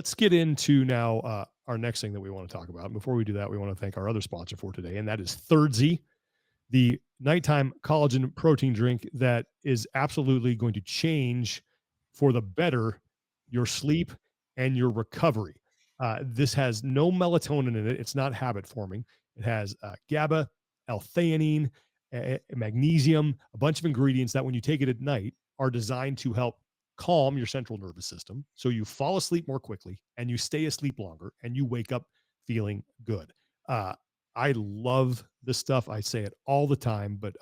let's get into now our next thing that we want to talk about. And before we do that, we want to thank our other sponsor for today, and that is Thirdsy, the nighttime collagen protein drink that is absolutely going to change for the better your sleep and your recovery. This has no melatonin in it. It's not habit forming. It has GABA, L-theanine, magnesium, a bunch of ingredients that when you take it at night are designed to help calm your central nervous system. So you fall asleep more quickly and you stay asleep longer and you wake up feeling good. I love this stuff. I say it all the time, but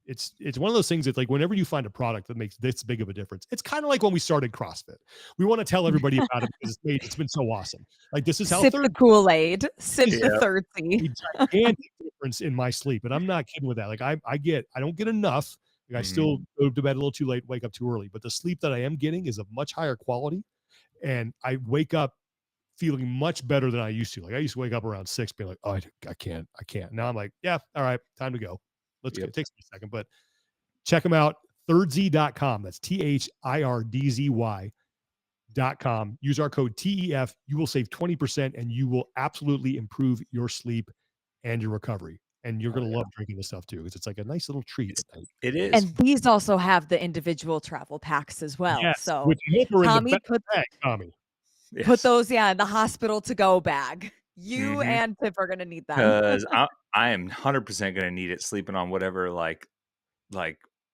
it's one of those things that's like whenever you find a product that makes this big of a difference, it's kind of like when we started CrossFit. We want to tell everybody about it because it's been so awesome. Like this is how Sip the Kool-Aid, sip the Yeah. Thirdsy. a gigantic difference in my sleep. And I'm not kidding with that. Like I don't get enough. Like I still go to bed a little too late, wake up too early, but the sleep that I am getting is of much higher quality. And I wake up feeling much better than I used to. Like I used to wake up around 6 being like, oh, I can't. Now I'm like, yeah, all right, time to go. Let's go. It takes me a second, but check them out. Thirdsy.com. That's THIRDZY.com. Use our code TEF. You will save 20% and you will absolutely improve your sleep and your recovery. And you're going to love drinking this stuff too, because it's like a nice little treat at night. It is. And these also have the individual travel packs as well. Yes, So which are in Tommy the bag, Tommy. Yes. put those, in the hospital to go bag. You and Pip are going to need them. Because I am 100% going to need it sleeping on whatever like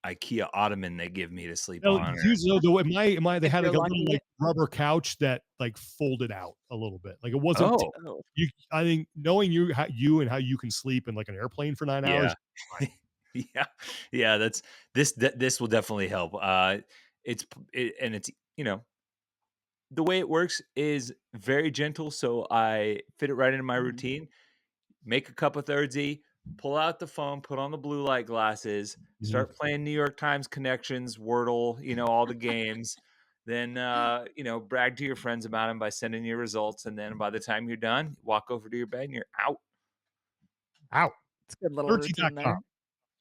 IKEA ottoman they give me to sleep on. Usually, though, they had like a little like rubber couch that like folded out a little bit. Like it wasn't. I think knowing you and how you can sleep in like an airplane for 9 hours. Yeah. That's this will definitely help. It's the way it works is very gentle. So I fit it right into my routine. Make a cup of Thirdsy, pull out the phone, put on the blue light glasses, start playing New York Times Connections, Wordle, all the games. Then, brag to your friends about them by sending your results. And then by the time you're done, walk over to your bed and you're out. It's a good little routine there.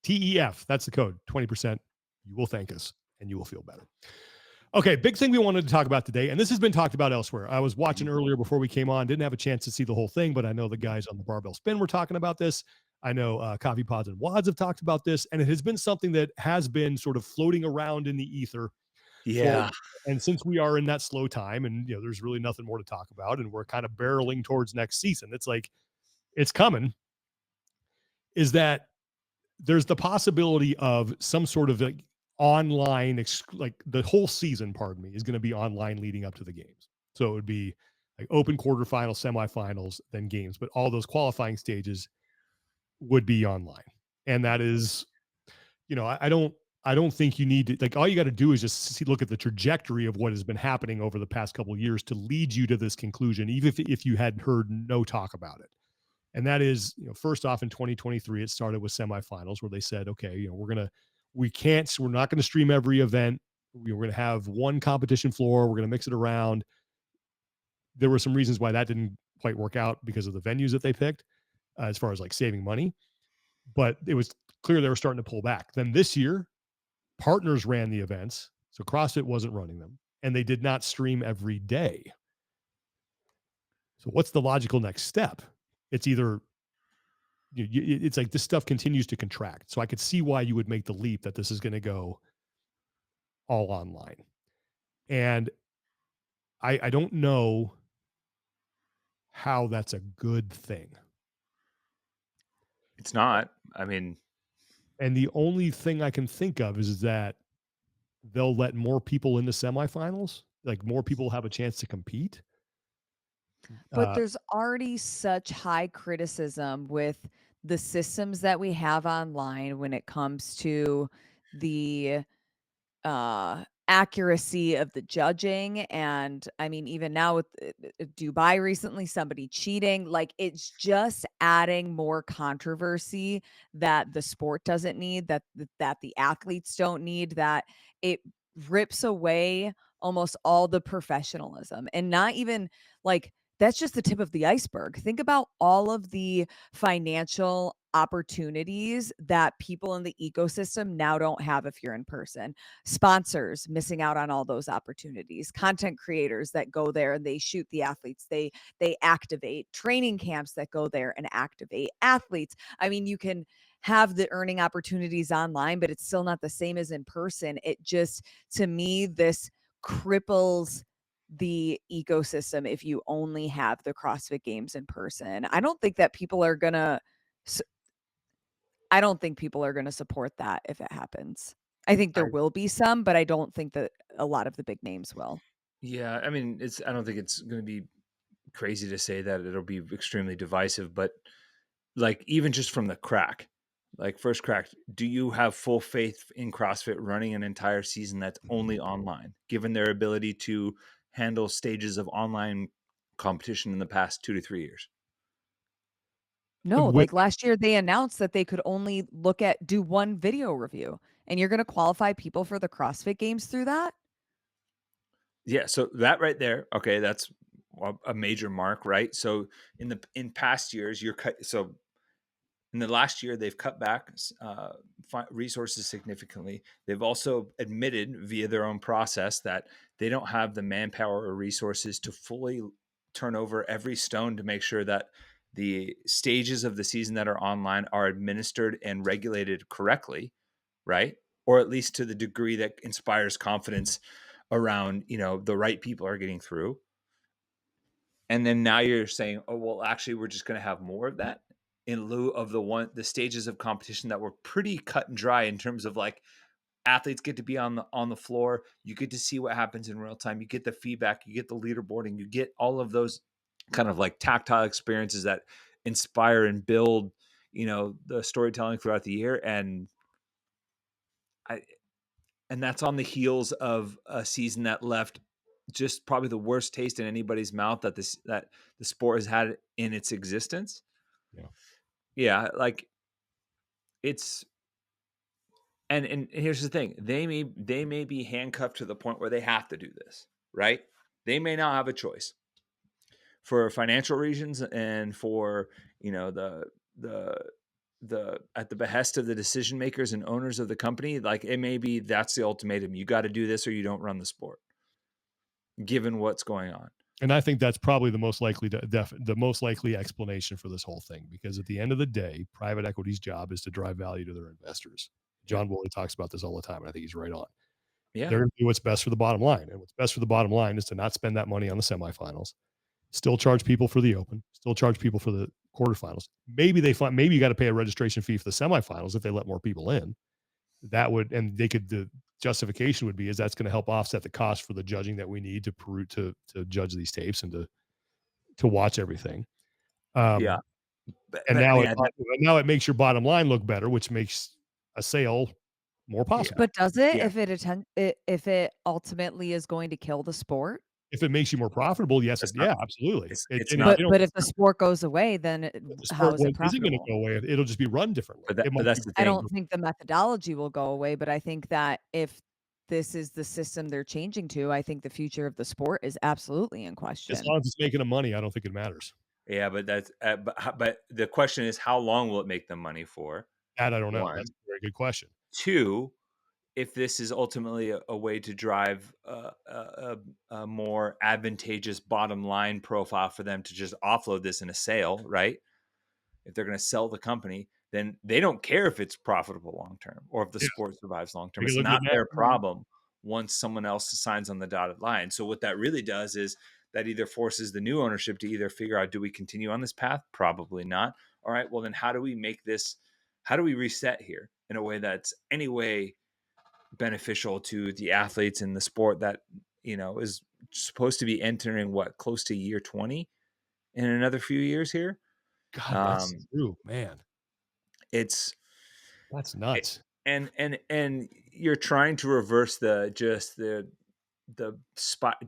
TEF, that's the code, 20%. You will thank us and you will feel better. Okay, big thing we wanted to talk about today, and this has been talked about elsewhere. I was watching earlier before we came on, didn't have a chance to see the whole thing, but I know the guys on the Barbell Spin were talking about this. I know Coffee Pods and Wads have talked about this, and it has been something that has been sort of floating around in the ether. Yeah. And since we are in that slow time and, there's really nothing more to talk about, and we're kind of barreling towards next season, it's like, it's coming, is that there's the possibility of some sort of like online, like the whole season, is going to be online leading up to the games. So it would be like open quarterfinals, semifinals, then games, but all those qualifying stages would be online. And that is, I don't think you need to, like, all you got to do is just look at the trajectory of what has been happening over the past couple of years to lead you to this conclusion, even if you had heard no talk about it. And that is, first off, in 2023, it started with semifinals where they said, okay, we're not going to stream every event. We're going to have one competition floor. We're going to mix it around. There were some reasons why that didn't quite work out because of the venues that they picked, as far as like saving money. But it was clear they were starting to pull back. Then this year, partners ran the events. So CrossFit wasn't running them, and they did not stream every day. So what's the logical next step? It's either it's like this stuff continues to contract. So I could see why you would make the leap that this is going to go all online. And I don't know how that's a good thing. It's not. I mean, and the only thing I can think of is that they'll let more people into semifinals, like more people have a chance to compete. But there's already such high criticism with the systems that we have online when it comes to the accuracy of the judging. And I mean, even now with Dubai recently, somebody cheating, like it's just adding more controversy that the sport doesn't need, that the athletes don't need, that it rips away almost all the professionalism. And not even like, that's just the tip of the iceberg. Think about all of the financial opportunities that people in the ecosystem now don't have if you're in person. Sponsors missing out on all those opportunities. Content creators that go there and they shoot the athletes. They activate training camps that go there and activate athletes. I mean, you can have the earning opportunities online, but it's still not the same as in person. It just, to me, this cripples the ecosystem if you only have the CrossFit Games in person. I don't think people are going to support that if it happens. I think there will be some, but I don't think that a lot of the big names will. Yeah, I mean, I don't think it's going to be crazy to say that it'll be extremely divisive, but like even just from the crack, like first crack, do you have full faith in CrossFit running an entire season that's only online, given their ability to handle stages of online competition in the past 2 to 3 years? No, With like last year they announced that they could only do one video review, and you're going to qualify people for the CrossFit Games through that? Yeah, so that right there, okay, that's a major mark, right? So in past years, in the last year, they've cut back resources significantly. They've also admitted via their own process that they don't have the manpower or resources to fully turn over every stone to make sure that the stages of the season that are online are administered and regulated correctly, right? Or at least to the degree that inspires confidence around, the right people are getting through. And then now you're saying, oh, well, actually, we're just going to have more of that in lieu of the stages of competition that were pretty cut and dry in terms of like athletes get to be on the floor. You get to see what happens in real time. You get the feedback, you get the leaderboarding, you get all of those kind of like tactile experiences that inspire and build, the storytelling throughout the year. I, and that's on the heels of a season that left just probably the worst taste in anybody's mouth that the sport has had in its existence. yeah. Yeah, like it's and here's the thing. They may be handcuffed to the point where they have to do this, right? They may not have a choice for financial reasons and for, the the at the behest of the decision makers and owners of the company. Like it may be that's the ultimatum. You got to do this or you don't run the sport, given what's going on. And I think that's probably the most likely the most likely explanation for this whole thing, because at the end of the day, private equity's job is to drive value to their investors. John Woolley talks about this all the time, and I think he's right on. Yeah. They're going to do what's best for the bottom line, and what's best for the bottom line is to not spend that money on the semifinals, still charge people for the open, still charge people for the quarterfinals. Maybe you got to pay a registration fee for the semifinals if they let more people in. That would, and they could, the justification would be is that's going to help offset the cost for the judging that we need to judge these tapes and to watch everything. Yeah. And But I now mean, it makes your bottom line look better, which makes a sale more possible. But does it Yeah. if it ultimately is going to kill the sport? If it makes you more profitable, yes, That's not, yeah, absolutely. it's And not, they don't, But if the sport goes away, then the how sport is it isn't going to profitable? go away. It'll just be run differently. It but might be that's the I thing. don't think the methodology will go away, but I think that if this is the system they're changing to, I think the future of the sport is absolutely in as question. long as it's making them money. I don't think it matters. Yeah, but but the question is, how long will it make them money for? That I don't know. One. That's a very good question. Two, if this is ultimately a way to drive a more advantageous bottom line profile for them to just offload this in a sale, right? If they're going to sell the company, then they don't care if it's profitable long term or if the Yeah, sport survives long term. they can It's look at not it their now. problem once someone else signs on the dotted line. So what that really does is that either forces the new ownership to either figure out, do we continue on this path? Probably not. All right, well then how do we make this, how do we reset here in a way that's anyway beneficial to the athletes in the sport that, is supposed to be entering what, close to year 20 in another few years here. God, that's Um, true, man. it's That's it, nuts. and you're trying to reverse the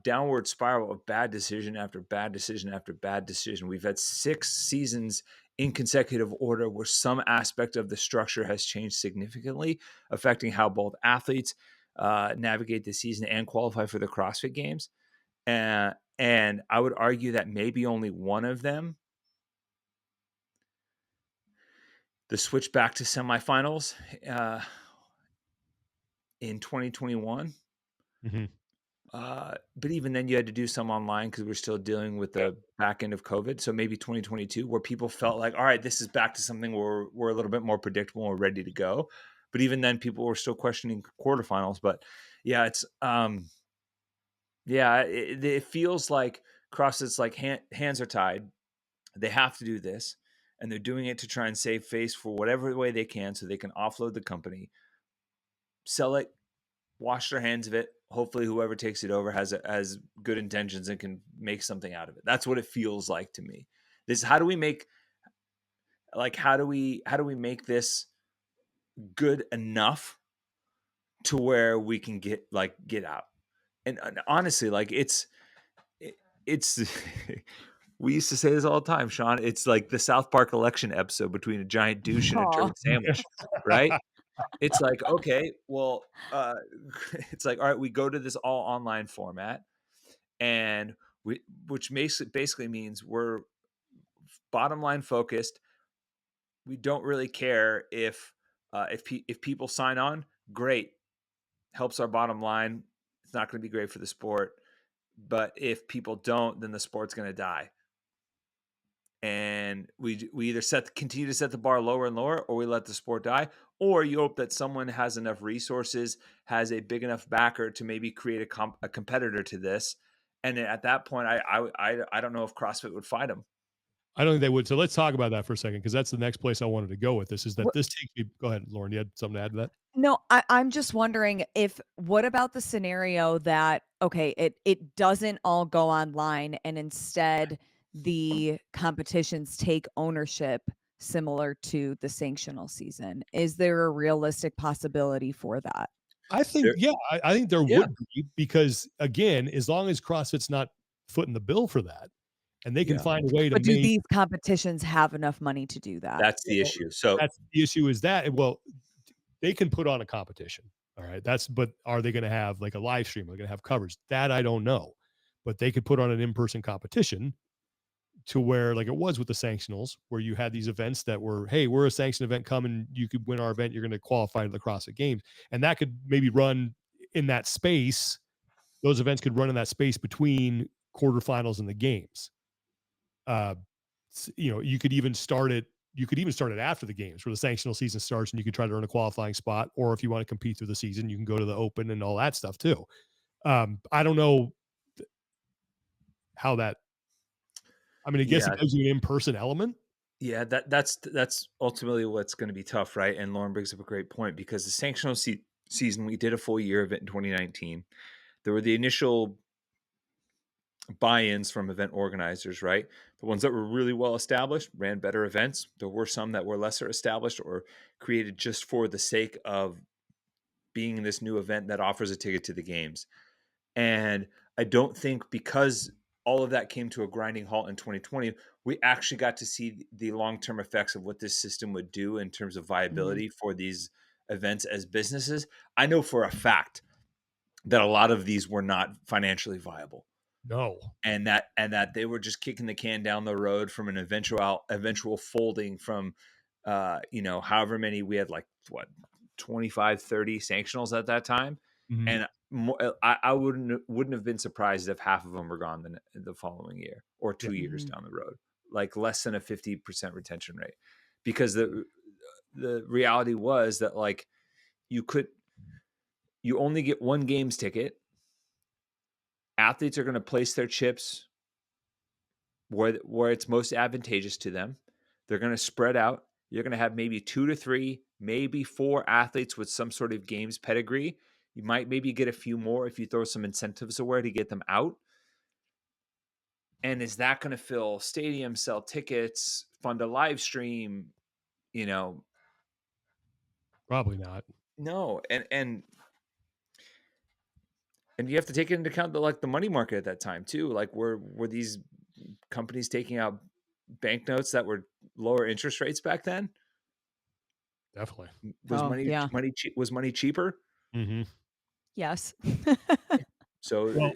downward spiral of bad decision after bad decision after bad decision. We've had 6 seasons in consecutive order where some aspect of the structure has changed significantly, affecting how both athletes navigate the season and qualify for the CrossFit Games. And I would argue that maybe only one of them the switch back to semifinals in 2021. Mm-hmm. But even then, you had to do some online because we're still dealing with Yep. the back end of COVID. So maybe 2022, where people felt like, all right, this is back to something where we're a little bit more predictable and we're ready to go. But even then, people were still questioning quarterfinals. But yeah, it's it feels like CrossFit's like hands are tied. They have to do this, and they're doing it to try and save face for whatever way they can, so they can offload the company, sell it, wash their hands of it. Hopefully, whoever takes it over has good intentions and can make something out of it. That's what it feels like to me. This how do we make make this good enough to where we can get out? And honestly, like it's we used to say this all the time, Sean. It's like the South Park election episode between a giant douche and a Aw. turd sandwich, right? It's like, okay, well, it's like, all right, we go to this all online format, and which basically means we're bottom line focused. We don't really care if people sign on, great, helps our bottom line. It's not going to be great for the sport, but if people don't, then the sport's going to die. And we either continue to set the bar lower and lower, or we let the sport die, or you hope that someone has enough resources, has a big enough backer to maybe create a competitor to this. And at that point, I don't know if CrossFit would fight them. I don't think they would. So let's talk about that for a second, because that's the next place I wanted to go with this. Is that Wh- this takes me? Go ahead, Lauren. You had something to add to that? No, I'm just wondering if what about the scenario that okay, it doesn't all go online and instead the competitions take ownership similar to the sanctional season. Is there a realistic possibility for that? I think, There, yeah, I think there yeah, would be, because again, as long as CrossFit's not footing the bill for that, and they can yeah, find a way to But do make, these competitions have enough money to do that? that's the well, issue. So that's the issue, is that, well, they can put on a competition. All right. But are they going to have like a live stream? Are they going to have coverage? That I don't know. But they could put on an in-person competition to where, like it was with the Sanctionals, where you had these events that were, hey, we're a sanction event, come and you could win our event. You're going to qualify to the CrossFit Games. And that could maybe run in that space. Those events could run in that space between quarterfinals and the games. You could even start it. You could even start it after the games, where the sanctional season starts, and you could try to earn a qualifying spot. Or if you want to compete through the season, you can go to the Open and all that stuff too. I don't know how that. I mean, I guess it yeah, gives you an in-person element. yeah, that's ultimately what's going to be tough, right? And Lauren brings up a great point, because the sanctional season, we did a full year of it in 2019. There were the initial buy-ins from event organizers, right? The ones that were really well established ran better events. There were some that were lesser established or created just for the sake of being this new event that offers a ticket to the games. And I don't think, because all of that came to a grinding halt in 2020, we actually got to see the long-term effects of what this system would do in terms of Mhm. viability for these events as businesses. I know for a fact that a lot of these were not financially viable, No. and that they were just kicking the can down the road from an eventual folding from however many we had, like what, 25, 30 sanctionals at that time. Mhm. And I wouldn't have been surprised if half of them were gone the following year or Yeah. 2 years Mhm. down the road, like less than a 50% retention rate, because the reality was that, like, you only get one games ticket. Athletes are going to place their chips where it's most advantageous to them. They're going to spread out. You're going to have maybe 2 to 3, maybe 4 athletes with some sort of games pedigree. You might maybe get a few more if you throw some incentives away to get them out. And is that going to fill stadiums, sell tickets, fund a live stream? You know, Probably not. no. And you have to take into account the money market at that time too. Like, were these companies taking out banknotes that were lower interest rates back then? Definitely. Was Oh, money yeah. money chea was money cheaper? Mhm. Yes. So Well,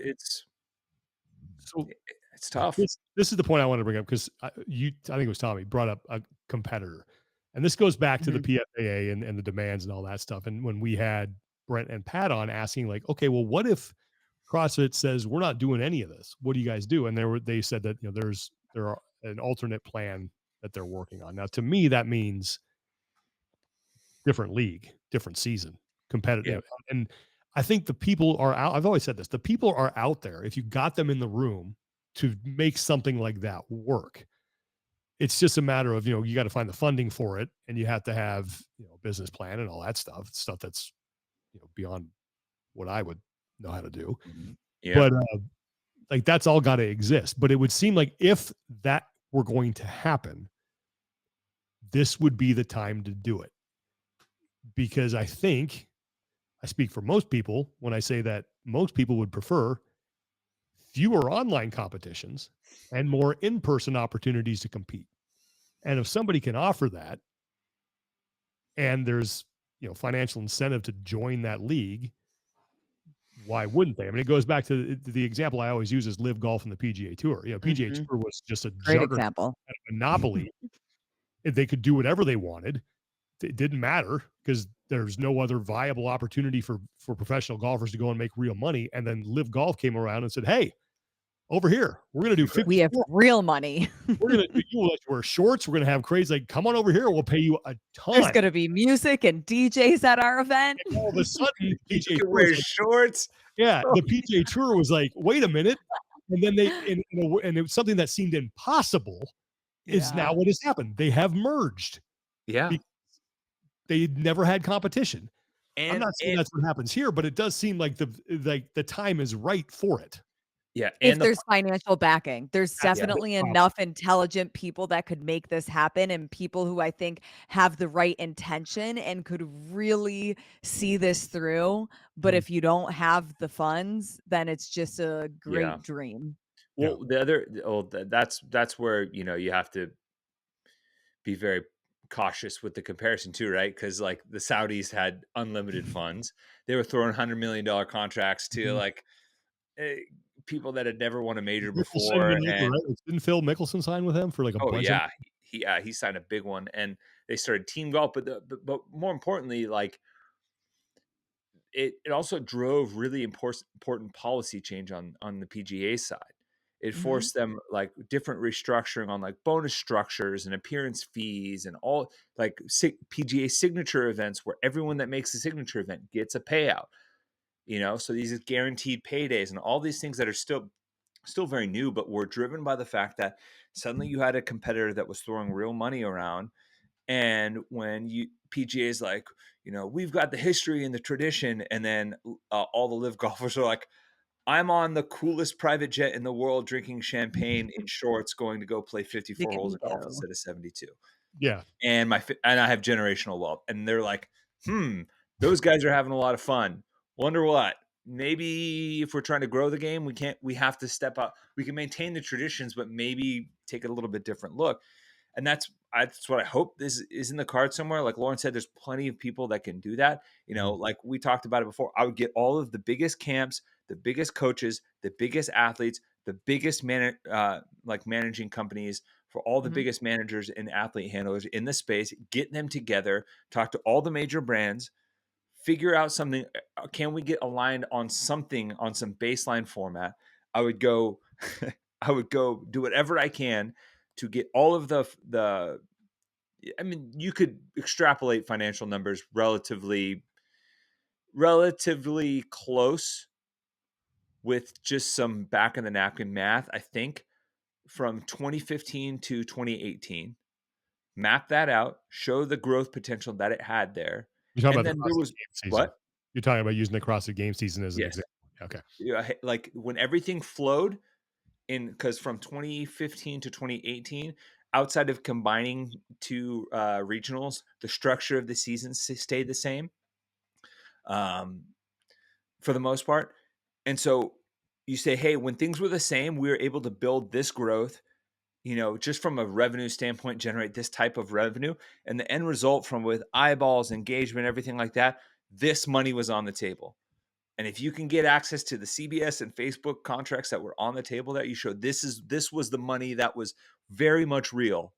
so it's tough. this is the point I want to bring up, because I think it was Tommy brought up a competitor. And this goes back to the Mhm. PFAA and the demands and all that stuff. And when we had Brent and Pat on asking, like, okay, well, what if CrossFit says we're not doing any of this? What do you guys do? And they said that, there are an alternate plan that they're working on. Now, to me, that means different league, different season, competitive. Yeah. And I think the people are out. I've always said this: the people are out there. If you got them in the room to make something like that work, it's just a matter of, you got to find the funding for it, and you have to have, a business plan and all that stuff that's, beyond what I would know how to do. Yeah. But like that's all got to exist. But it would seem like if that were going to happen, this would be the time to do it, because I think I speak for most people when I say that most people would prefer fewer online competitions and more in-person opportunities to compete. And if somebody can offer that, and there's, financial incentive to join that league, why wouldn't they? I mean, it goes back to the example I always use is Live Golf and the PGA Tour. PGA Mhm. Tour was just a Great juggernaut, example. a monopoly. They could do whatever they wanted. It didn't matter because there's no other viable opportunity for professional golfers to go and make real money. And then Live Golf came around and said, "Hey, over here, we're going to do We have 54. real money. We're going to do, you will let you wear shorts. We're going to have crazy. Like, come on over here. We'll pay you a There's ton." gonna be music and DJs at our event. And all of a sudden, You PGA can Tour was wear like, shorts. yeah, Oh, the PGA Tour was like, wait a minute. And then and it was something that seemed impossible is now Yeah. what has happened. They have merged yeah. because they never had competition. I'm And not saying that's what happens here, but it does seem like the time is right for it. yeah, If and there's financial backing, there's That's yeah. the definitely problem. enough intelligent people that could make this happen, and people who I think have the right intention and could really see this through. But Mhm. if you don't have the funds, then it's just a Yeah. great dream. Yeah. Well, that's where, you have to be very cautious with the comparison too, right? Because like the Saudis had unlimited funds. They were throwing $100 million contracts to Mhm. like eh, people that had never won a major Mickelson before. and Laker, And right? Didn't Phil Mickelson sign with them for like a oh bunch of yeah, he signed a big one, and they started team golf. But more importantly, like it also drove really important policy change on the PGA side. It Mhm. forced them like different restructuring on like bonus structures and appearance fees and all like PGA signature events where everyone that makes a signature event gets a payout. So these guaranteed paydays and all these things that are still very new, but were driven by the fact that suddenly you had a competitor that was throwing real money around. And when you PGA is like, we've got the history and the tradition, and then all the live golfers are like, I'm on the coolest private jet in the world, drinking champagne in shorts, going to go play 54 Look at holes me of golf go. instead of 72. yeah. And and I have generational wealth, and they're like, those guys are having a lot of fun. Wonder what? Maybe if we're trying to grow the game, we have to step up. We can maintain the traditions, but maybe take a little bit different look. And that's what I hope this is in the card somewhere. Like Lauren said, there's plenty of people that can do that. Mhm. Like we talked about it before. I would get all of the biggest camps, the biggest coaches, the biggest athletes, the biggest like managing companies, for all the Mhm. biggest managers and athlete handlers in the space, get them together, talk to all the major brands, figure out something. Can we get aligned on something, on some baseline format? I would go, I would go do whatever I can to get all of the. I mean, you could extrapolate financial numbers relatively close with just some back of the napkin math. I think from 2015 to 2018, map that out, show the growth potential that it had there, You're talking and about the then there CrossFit was game season. what? You're talking about using the CrossFit game season as an Yes. example. Okay. Yeah, like when everything flowed in, because from 2015 to 2018, outside of combining two regionals, the structure of the season stayed the same um, for the most part. And so you say, hey, when things were the same, we were able to build this growth, just from a revenue standpoint, generate this type of revenue. And the end result from with eyeballs, engagement, everything like that, this money was on the table. And if you can get access to the CBS and Facebook contracts that were on the table that you showed, this was the money that was very much real.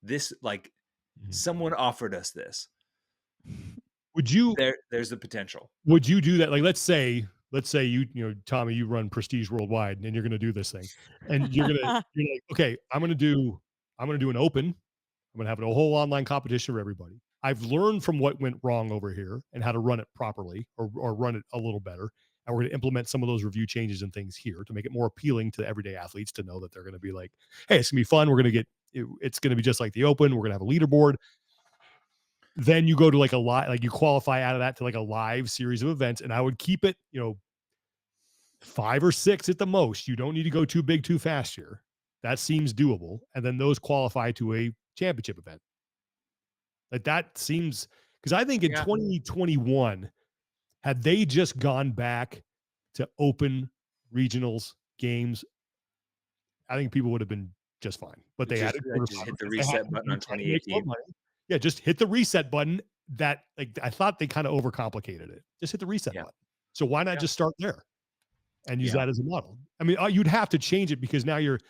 This, like, Someone offered us this. Would you There's the potential. would you do that? Like, let's say Tommy, you run Prestige Worldwide and you're going to do this thing, and you're like, okay, I'm going to do an open. I'm going to have a whole online competition for everybody. I've learned from what went wrong over here and how to run it properly or run it a little better. And we're going to implement some of those review changes and things here to make it more appealing to everyday athletes to know that they're going to be like, hey, it's going to be fun. It's going to be just like the open. We're going to have a leaderboard. Then you go to like a live, like you qualify out of that to like a live series of events. And I would keep it, 5 or 6 at the most. You don't need to go too big, too fast here. That seems doable. And then those qualify to a championship event. Like that seems, because I think in 2021, had they just gone back to open regionals games, I think people would have been just fine. But they just added hit the reset button on 2018. Yeah, just hit the reset button. That, like, I thought they kind of overcomplicated it. Just hit the reset button. So why not just start there and use that as a model? I mean, you'd have to change it because now you're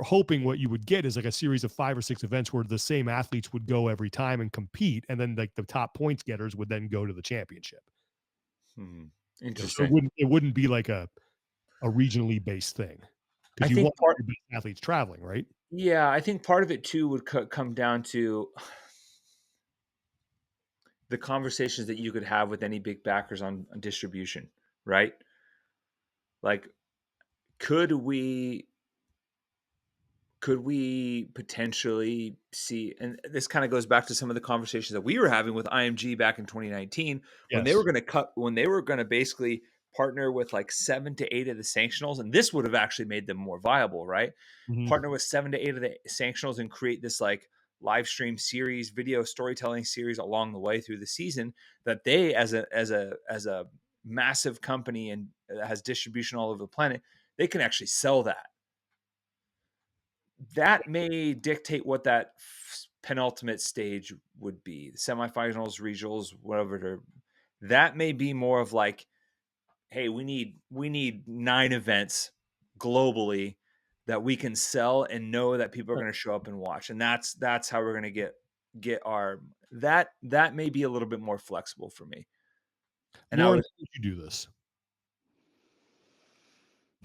hoping what you would get is like a series of 5 or 6 events where the same athletes would go every time and compete, and then like the top points getters would then go to the championship. Interesting. So it wouldn't be like a regionally based thing, because you want athletes traveling, right? Yeah, I think part of it too would come down to the conversations that you could have with any big backers on distribution, right? Like, could we potentially see, and this kind of goes back to some of the conversations that we were having with IMG back in 2019 when they were going to basically partner with like 7 to 8 of the Sanctionals, and this would have actually made them more viable, right? Partner with 7 to 8 of the Sanctionals and create this like live stream series, video storytelling series along the way through the season, that they as a massive company and has distribution all over the planet, they can actually sell that. That may dictate what that penultimate stage would be. The semifinals, regionals, whatever. That may be more of like, hey, we need 9 events globally that we can sell and know that people are going to show up and watch. And that's how we're going to get our that may be a little bit more flexible for me. And Lauren, how would you do this?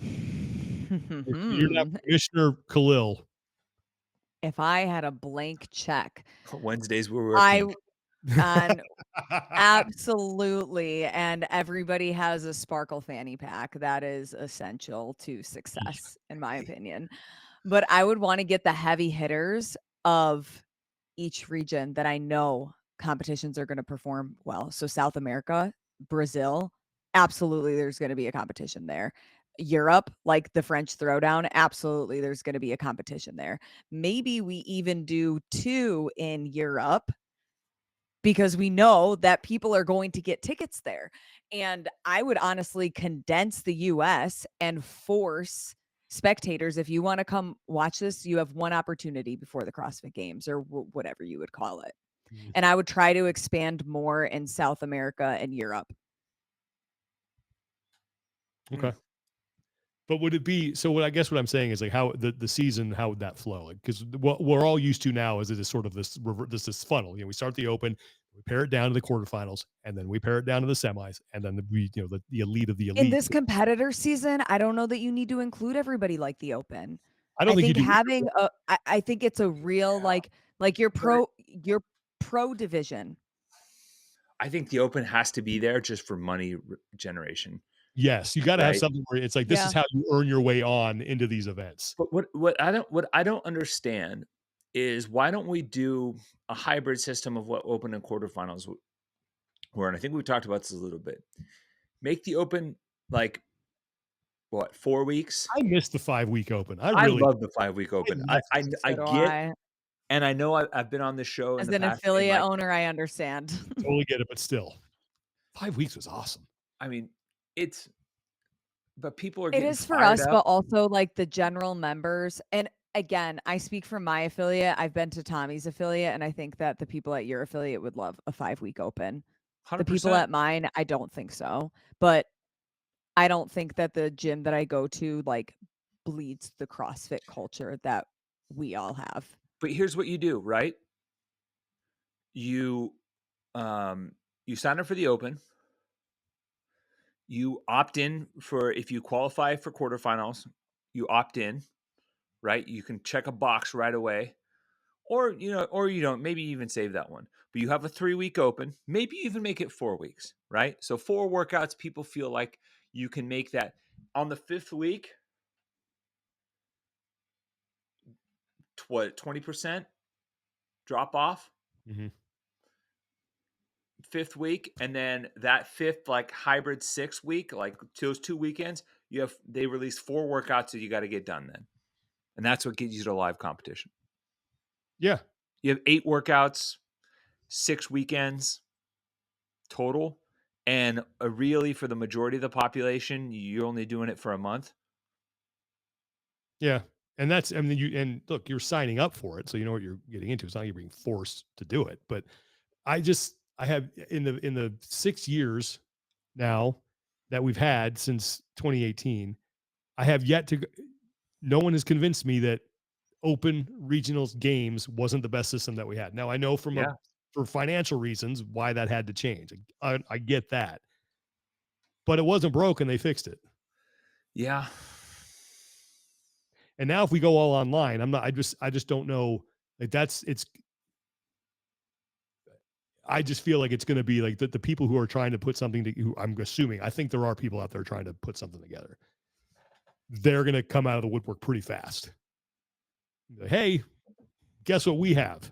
You're not Commissioner Khalil. If I had a blank check, Wednesdays we're working. Absolutely. And everybody has a sparkle fanny pack. That is essential to success, in my opinion. But I would want to get the heavy hitters of each region that I know competitions are going to perform well. So South America, Brazil, absolutely there's going to be a competition there. Europe, like the French Throwdown, absolutely there's going to be a competition there. Maybe we even do 2 in Europe, because we know that people are going to get tickets there. And I would honestly condense the US and force spectators, if you want to come watch this, you have one opportunity before the CrossFit Games or whatever you would call it. And I would try to expand more in South America and Europe. Okay. But would it be, so what I guess what I'm saying is like how the season, how would that flow? Like, because what we're all used to now is it is sort of this funnel. We start the open, we pare it down to the quarterfinals, and then we pare it down to the semis, and then the elite of the elite. In this competitor season, I don't know that you need to include everybody like the open. I don't think you do. Having I think it's a real like your pro division. I think the open has to be there just for money generation. Yes, you got to have something where it's like, this is how you earn your way on into these events. But what I don't understand is, why don't we do a hybrid system of what open and quarterfinals were? And I think we talked about this a little bit. Make the open like 4 weeks. I missed the 5-week open. I love the 5-week open. I get, and I know I've been on this show as an affiliate owner. I understand. Totally get it, but still, 5 weeks was awesome. I mean, but people are getting it is for us, but also like the general members. And again, I speak from my affiliate. I've been to Tommy's affiliate, and I think that the people at your affiliate would love a 5-week open. 100%. The people at mine, I don't think so. But I don't think that the gym that I go to like bleeds the CrossFit culture that we all have. But here's what you do, right? you um, you sign up for the open. You opt in for if you qualify for quarterfinals, you opt in, right? You can check a box right away, or or you don't. Maybe even save that one. But you have a 3-week open. Maybe even make it 4 weeks, right? So 4 workouts. People feel like you can make that on the 5th week. What 20% drop off Mm-hmm. 5th week, and then that 5th like hybrid 6th week, like those 2 weekends, they release 4 workouts that you got to get done then, and that's what gets you to live competition. Yeah. You have 8 workouts, 6 weekends total, and really for the majority of the population, you're only doing it for a month. Yeah. And that's, I mean, and look, you're signing up for it. So you know what you're getting into. It's not you're being forced to do it. But I have in the 6 years now that we've had since 2018, I have yet to, no one has convinced me that open regionals games wasn't the best system that we had. Now I know Yeah, for financial reasons why that had to change. I get that, but it wasn't broken. They fixed it. yeah, And now if we go all online, I just don't know. Like I just feel like it's going to be like the people who are trying to put something to, who I'm assuming, I think there are people out there trying to put something together. They're going to come out of the woodwork pretty fast. Like, hey, guess what we have?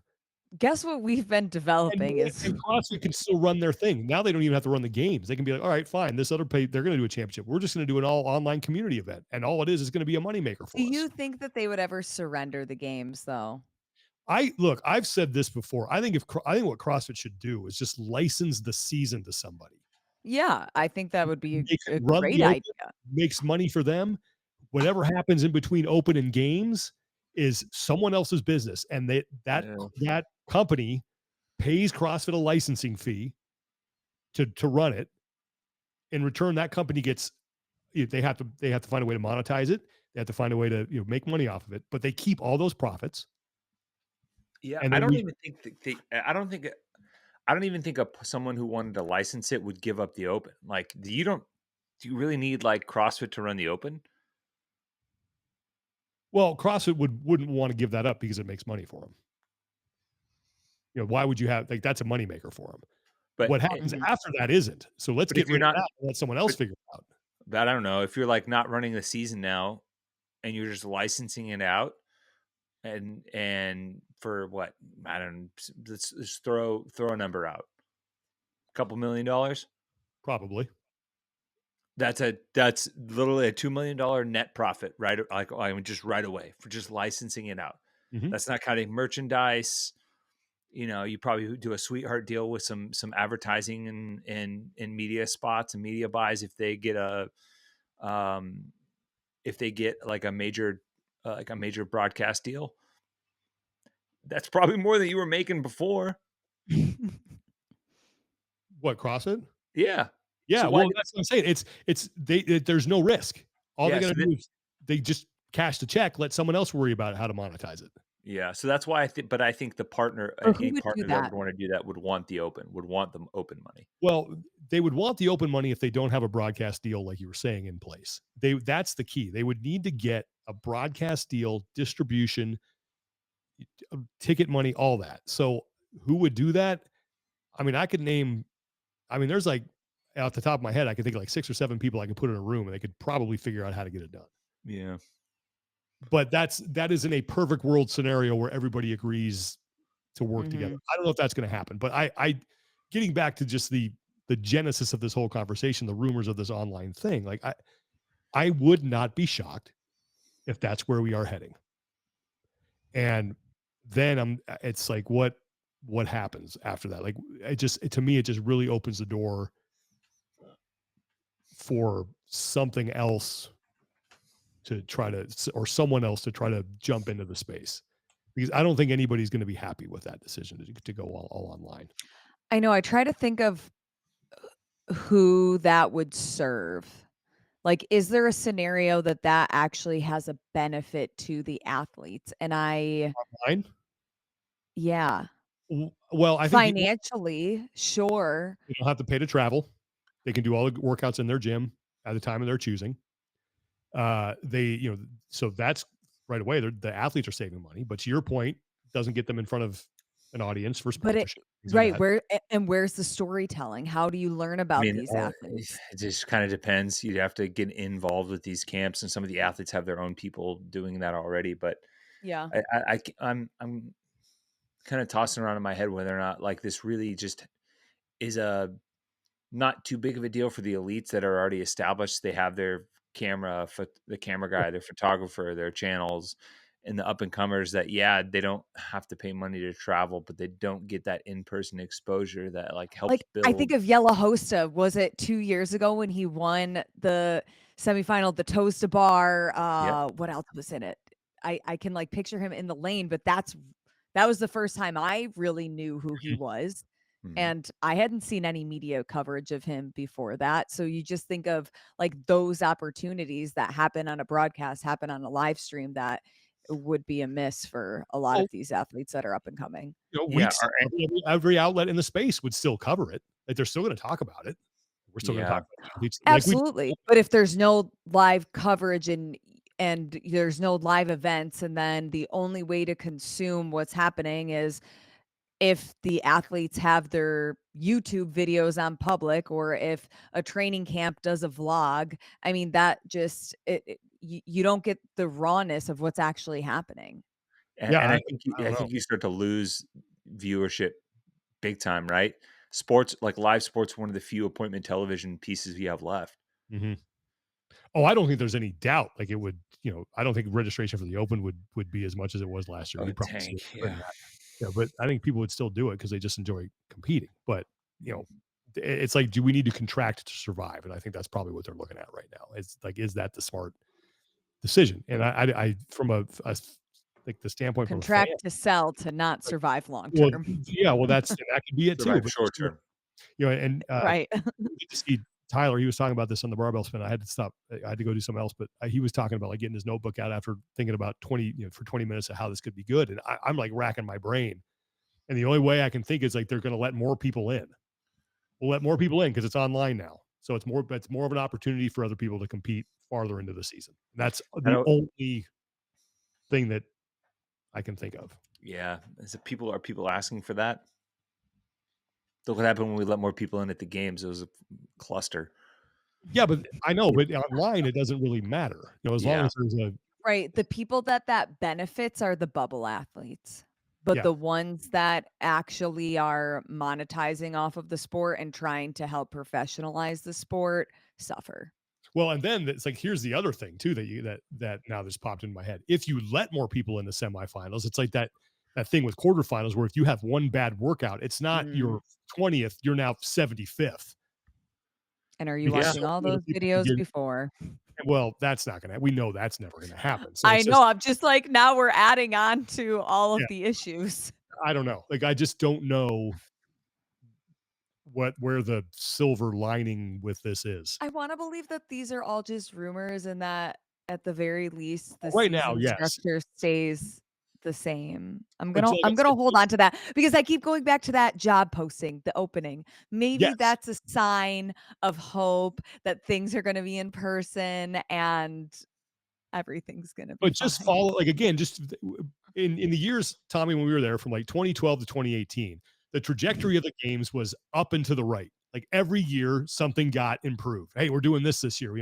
Guess what we've been developing is And CrossFit can still run their thing. Now they don't even have to run the games. They can be like, all right, fine. This other pay, they're going to do a championship. We're just going to do an all online community event. And all it is going to be a moneymaker do for us. you think that they would ever surrender the games though? I've said this before. I think what CrossFit should do is just license the season to somebody. Yeah, I think that would be They can a run great the open, idea. makes money for them. Whatever happens in between open and games is someone else's business. And yeah, that company pays CrossFit a licensing fee to run it. In return, that company gets, they have to find a way to monetize it. They have to find a way to make money off of it, but they keep all those profits. yeah. And I then don't even think I don't even think someone who wanted to license it would give up the open. Like, do you really need like CrossFit to run the open? well, CrossFit wouldn't want to give that up because it makes money for them. Why would you have, like, that's a moneymaker for them. But What happens after that isn't. So let's but get if you're rid of not, that and let someone else but, figure it out. but I don't know if you're like not running the season now and you're just licensing it out, and for what, I don't, let's just throw a number out, a couple $1 million. Probably. That's literally a $2 million net profit, right? Like, I mean, just right away for just licensing it out. Mhm. That's not counting merchandise. You probably do a sweetheart deal with some advertising and media spots and media buys um, if they get like a major broadcast deal. That's probably more than you were making before. What, CrossFit? Yeah. Yeah, So why? well, that's what I'm saying. There's no risk. All they Yeah. gotta do is they just cash the check, let someone else worry about how to monetize it. Yeah. So that's why I think. But I think the partner, Or who any would do partner that would that? want to do that would want the open, would want the open money. Well, they would want the open money if they don't have a broadcast deal, like you were saying, in place. That's the key. They would need to get a broadcast deal, distribution, ticket money, all that. So who would do that? I mean, there's like, off the top of my head, I could think of like 6 or 7 people I could put in a room and they could probably figure out how to get it done. Yeah. But that is in a perfect world scenario where everybody agrees to work together. Mhm. I don't know if that's going to happen, but getting back to just the genesis of this whole conversation, the rumors of this online thing, like I would not be shocked if that's where we are heading. And then it's like, what happens after that? Like, to me, it just really opens the door for something else to try to, or someone else to try to jump into the space, because I don't think anybody's going to be happy with that decision to go all online. I know, I try to think of who that would serve. Like, is there a scenario that actually has a benefit to the athletes? And Online? yeah. Well, I think people Financially, sure. don't have to pay to travel. They can do all the workouts in their gym at the time of their choosing. So that's right away. The athletes are saving money. But to your point, it doesn't get them in front of an audience for But it sponsorship, things like right, that. and where's the storytelling? How do you learn I about mean, these athletes? it just kind of depends. You'd have to get involved with these camps, and some of the athletes have their own people doing that already. But Yeah. I'm kind of tossing around in my head whether or not like this really just is a not too big of a deal for the elites that are already established. They have their the camera guy, their photographer, their channels, and the up and comers that, yeah, they don't have to pay money to travel, but they don't get that in-person exposure that like helps Like, I build. think of Yella Hosta, was it 2 years ago when he won the semifinal, the Toast to Bar, Yep. what else was in it? I can, like, picture him in the lane, but that was the first time I really knew who he was, Mhm. and I hadn't seen any media coverage of him before that, so you just think of, like, those opportunities that happen on a broadcast, happen on a live stream that would be a miss for a lot Oh, of these athletes that are up and coming. Yeah. weeks every outlet in the space would still cover it. Like they're still going to talk about it. We're still going to Yeah. talk about athletes like we. Absolutely, but if there's no live coverage and there's no live events, and then the only way to consume what's happening is if the athletes have their YouTube videos on public or if a training camp does a vlog, I mean, that just you don't get the rawness of what's actually happening. Yeah, And I I don't know. think you start to lose viewership big time, right? Sports, like live sports, one of the few appointment television pieces we have left. Mhm. Oh, I don't think there's any doubt. Like it would, I don't think registration for the Open would be as much as it was last year. Oh, You'd probably see it tank. more than Yeah. that. Yeah, but I think people would still do it because they just enjoy competing. But you know, it's like, do we need to contract to survive? And I think that's probably what they're looking at right now. It's like, is that the smart decision? And I from like the standpoint from a fan, Contract to sell to not like, survive long well, term. yeah, well, that could be it too. Survive But short term. and Right. get to see Tyler. He was talking about this on the barbell spin. I had to stop. I had to go do something else, but he was talking about like getting his notebook out after thinking about 20, for 20 minutes of how this could be good. And I'm like racking my brain. And the only way I can think is like they're going to let more people in. We'll let more people in because it's online now. So it's more of an opportunity for other people to compete farther into the season. That's I the don't. only thing that I can think of. Yeah. Are people asking for that? Look what happened when we let more people in at the games. It was a cluster. Yeah, but I know, but online it doesn't really matter. As long Yeah. as there's a Right, the people that benefits are the bubble athletes, but yeah. the ones that actually are monetizing off of the sport and trying to help professionalize the sport suffer. Well, and then it's like here's the other thing too that now just popped in my head. If you let more people in the semifinals, it's like that thing with quarterfinals where if you have one bad workout, it's not Mm, your 20th, you're now 75th and are you because Yeah. watching so all many other those people can videos get. before? Well, that's not gonna. We know that's never gonna happen. So I it's know, just I'm just like, now we're adding on to all yeah. of the issues. I don't know. Like I just don't know where the silver lining with this is. I wanna believe that these are all just rumors and that at the very least, the Right now, season yes, structure stays the same. but like I I'm said, gonna hold on to that because I keep going back to that job posting, the opening. Maybe yes. that's a sign of hope that things are gonna be in person and everything's gonna be But just fine. follow like, again, just in the years, Tommy, when we were there from, like, 2012 to 2018, the trajectory of the games was up and to the right. Like, every year, something got improved. "Hey, we're doing this year,"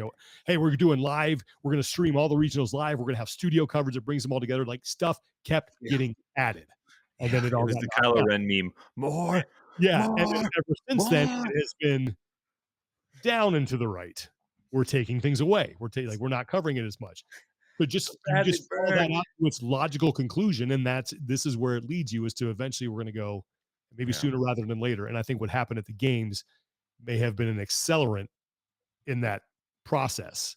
"Hey, we're doing live. We're gonna stream all the regionals live. We're gonna have studio coverage that brings them all together." Like, stuff kept Yeah. getting added, and Yeah. then it It all was got the knocked Kylo down. Ren meme. More, Yeah, and then more, ever since then, more. it has been down and to the right. We're taking things away. We're not covering it as much. But So you badly just follow that burned. out to its logical conclusion, and this is where it leads you is to eventually we're gonna go maybe Yeah. sooner rather than later. And I think what happened at the games may have been an accelerant in that process.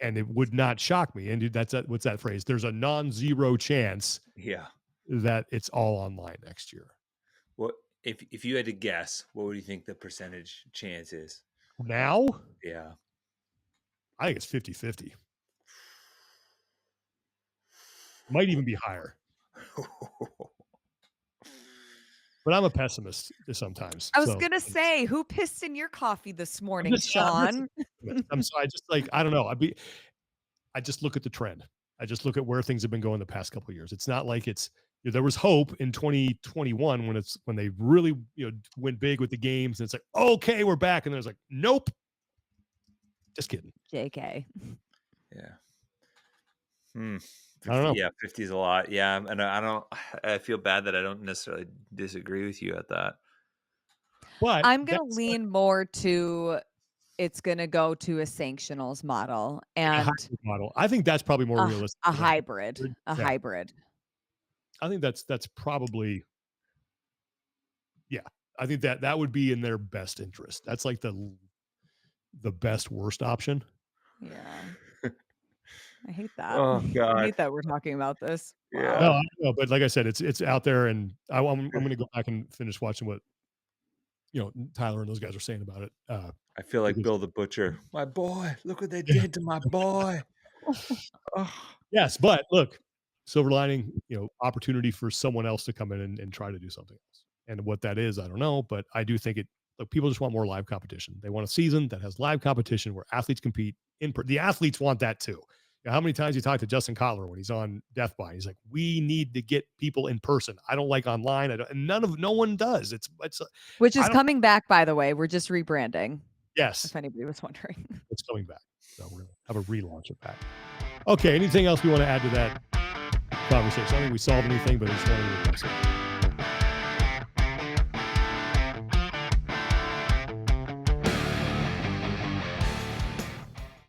And it would not shock me. And what's that phrase? There's a non-zero chance Yeah. that it's all online next year. What if you had to guess, what would you think the percentage chance is? Now, Yeah. I think it's 50-50. Might even be higher. but I'm a pessimist sometimes. I was So gonna say, who pissed in your coffee this morning, I'm just Sean? I'm so I just like I don't know. I just look at the trend. I just look at where things have been going the past couple of years. It's not like there was hope in 2021 when they really went big with the games and it's like okay we're back and there's like nope, just kidding. JK. Yeah. I don't know. 50 is a lot. Yeah, and I feel bad that I don't necessarily disagree with you at that. But I'm gonna that's lean more to it's gonna go to a sanctionals model like a and hybrid model. I think that's probably more realistic. a than hybrid. hybrid. A Yeah, hybrid. I think that's probably yeah. I think that would be in their best interest. That's like the best worst option. Yeah. I hate that. Oh I God. hate that we're talking about this. Yeah. No, Wow. I know, but like I said, it's out there, and I'm going to go back and finish watching what Tyler and those guys are saying about it. I feel like Because Bill the Butcher. My boy, look what they did to my boy. Oh, yes, but look, silver lining, opportunity for someone else to come in and try to do something else. And what that is, I don't know, but I do think look, people just want more live competition. They want a season that has live competition where athletes compete the athletes want that too. How many times you talk to Justin Kotler when he's on Death by? He's like, we need to get people in person. I don't like online. And no one does. Which I is don't, coming back, by the way. We're just rebranding, yes, if anybody was wondering. it's coming back. So we're going to have a relaunch of that. Okay. Anything else we want to add to that conversation? I don't think we solved anything, but I just wanted to address it.